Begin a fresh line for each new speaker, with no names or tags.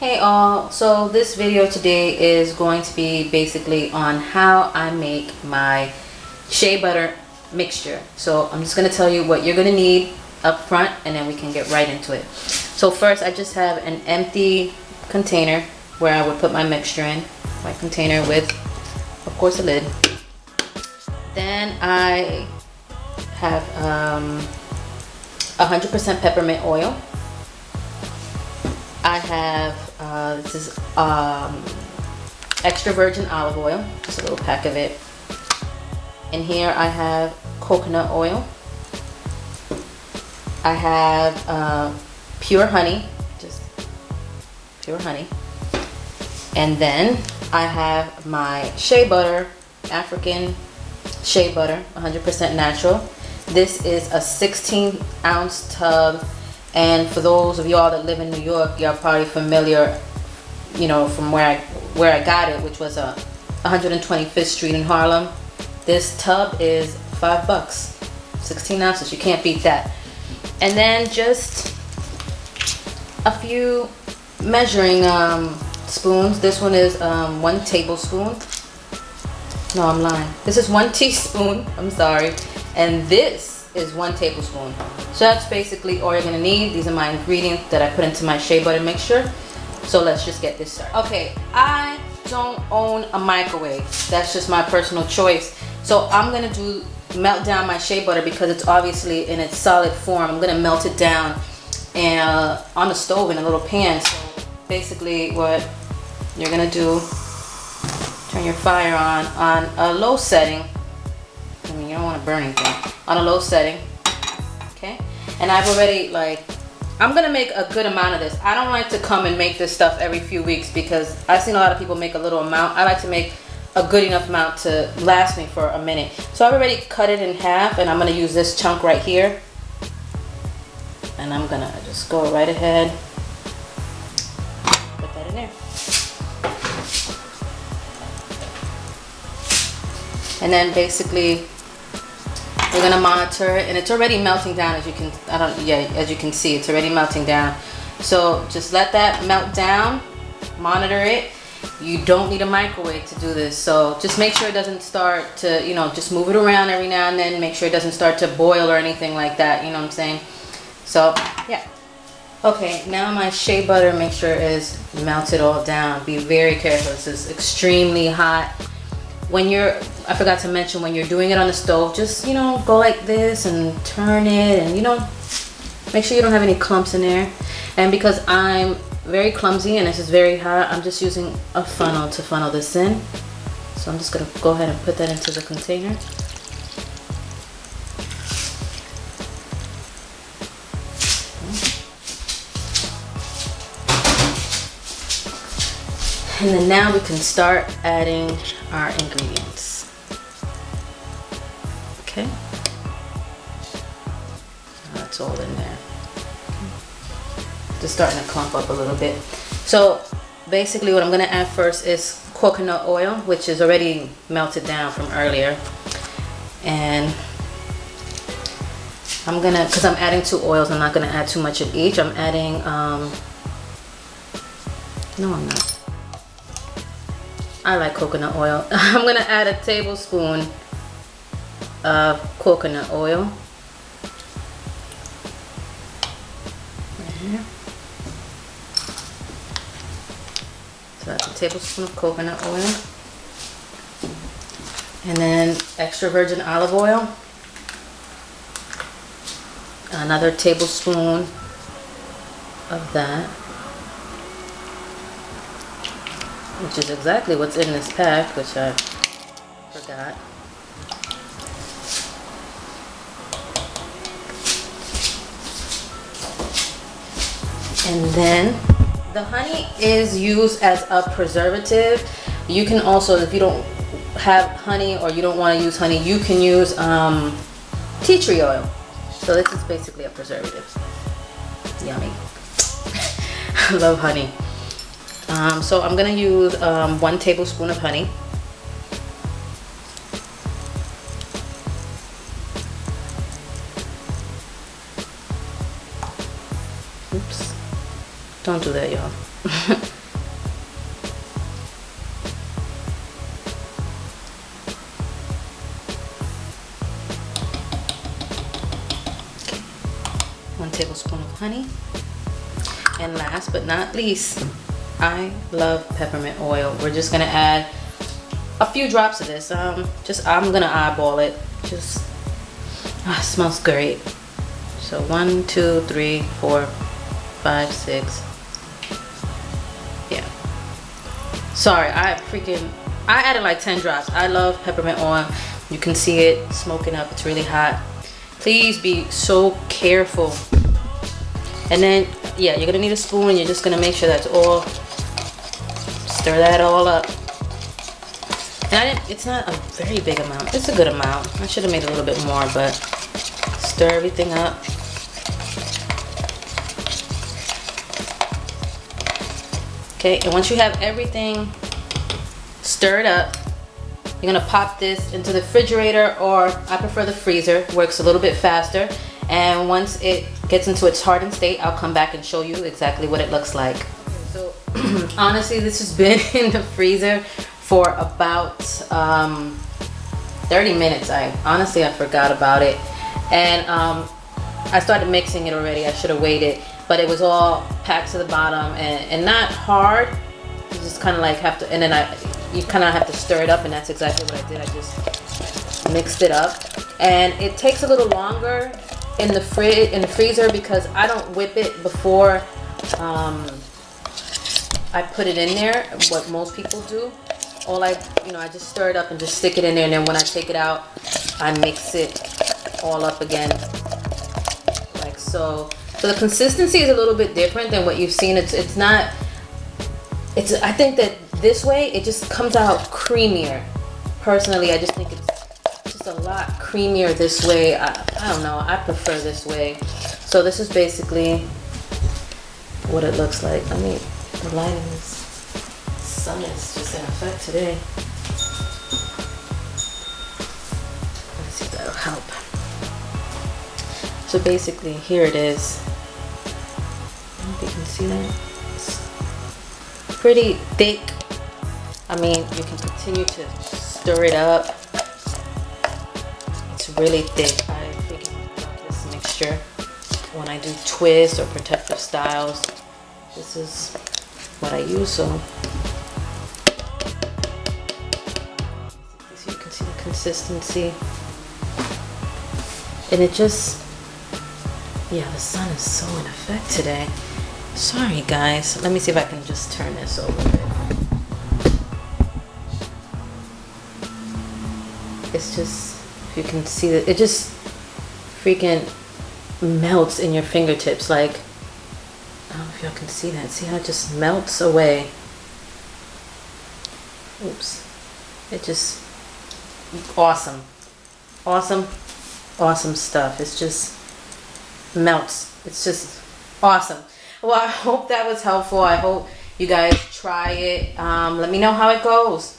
Hey all, so this video today is going to be basically on how I make my shea butter mixture. So I'm just going to tell you what you're going to need up front and then we can get right into it. So first I just have an empty container where I would put my mixture in. My container with, of course, a lid. Then I have 100% peppermint oil. I have this is extra virgin olive oil, just a little pack of it. In here I have coconut oil. I have pure honey, just pure honey. And then I have my shea butter, African shea butter, 100% natural. This is a 16-ounce tub. And for those of y'all that live in New York, y'all probably familiar, you know, from where I got it, which was 125th Street in Harlem. This tub is $5, 16 ounces. You can't beat that. And then just a few measuring spoons. This one is 1 tablespoon. No, I'm lying. This is 1 teaspoon. I'm sorry. And this is 1 tablespoon. So that's basically all you're gonna need. These are my ingredients that I put into my shea butter mixture. So let's just get this started. Okay, I don't own a microwave. That's just my personal choice. So I'm gonna melt down my shea butter because it's obviously in its solid form. I'm gonna melt it down and on the stove in a little pan. So basically what you're gonna do, turn your fire on a low setting. I mean, you don't want to burn anything. On a low setting, okay? And I've already, I'm gonna make a good amount of this. I don't like to come and make this stuff every few weeks because I've seen a lot of people make a little amount. I like to make a good enough amount to last me for a minute. So I've already cut it in half and I'm gonna use this chunk right here. And I'm gonna just go right ahead, put that in there. And then basically we're gonna monitor it, and it's already melting down, as you can as you can see, it's already melting down. So just let that melt down, monitor it. You don't need a microwave to do this, so just make sure it doesn't start to, you know, just move it around every now and then, make sure it doesn't start to boil or anything like that, you know what I'm saying? So yeah. Okay, now my shea butter mixture is melted all down. Be very careful, this is extremely hot. When I forgot to mention, when you're doing it on the stove, just, you know, go like this and turn it, and, you know, make sure you don't have any clumps in there. And because I'm very clumsy and this is very hot, I'm just using a funnel to funnel this in. So I'm just gonna go ahead and put that into the container. And then now we can start adding our ingredients. Okay. That's all in there. Just starting to clump up a little bit. So basically what I'm gonna add first is coconut oil, which is already melted down from earlier. And I'm gonna, because I'm adding 2 oils, I'm not gonna add too much of each. I'm adding, no I'm not. I like coconut oil. I'm gonna add a tablespoon of coconut oil. Right here. So that's a tablespoon of coconut oil. And then extra virgin olive oil. Another tablespoon of that. Which is exactly what's in this pack, which I forgot. And then the honey is used as a preservative. You can also, if you don't have honey or you don't want to use honey, you can use tea tree oil. So this is basically a preservative. Yummy. I love honey. So I'm gonna use 1 tablespoon of honey. Don't do that, y'all. Okay. 1 tablespoon of honey. And last but not least, I love peppermint oil. We're just gonna add a few drops of this. I'm gonna eyeball it. Just it smells great. So 1, 2, 3, 4, 5, 6. Yeah. Sorry, I added like 10 drops. I love peppermint oil. You can see it smoking up. It's really hot. Please be so careful. And then, yeah, you're gonna need a spoon. You're just gonna make sure that's all. Stir that all up. And it's not a very big amount. It's a good amount. I should have made a little bit more, but stir everything up. Okay, and once you have everything stirred up, you're gonna pop this into the refrigerator, or I prefer the freezer. Works a little bit faster. And once it gets into its hardened state, I'll come back and show you exactly what it looks like. So honestly, this has been in the freezer for about 30 minutes. I forgot about it. And I started mixing it already. I should have waited, but it was all packed to the bottom and not hard. You just kind of like have to, and then you kind of have to stir it up, and that's exactly what I did. I just mixed it up, and it takes a little longer in the freezer because I don't whip it before I put it in there. What most people do, I just stir it up and just stick it in there, and then when I take it out, I mix it all up again, like so. So the consistency is a little bit different than what you've seen. I think that this way it just comes out creamier. Personally, I just think it's just a lot creamier this way. I don't know, I prefer this way. So this is basically what it looks like. I mean, the lighting is, sun is just in effect today. Let's see if that'll help. So basically, here it is. I don't know if you can see that. It's pretty thick. I mean, you can continue to stir it up. It's really thick. I figured about this mixture when I do twists or protective styles. This is what I use. So you can see the consistency, and it just, yeah, the sun is so in effect today. Sorry guys, let me see if I can just turn this over a bit. It's just, if you can see that, it just freaking melts in your fingertips. Like, I don't know if y'all can see that. See how it just melts away. Oops. It just, awesome. Awesome, awesome stuff. It's just melts. It's just awesome. Well, I hope that was helpful. I hope you guys try it. Let me know how it goes.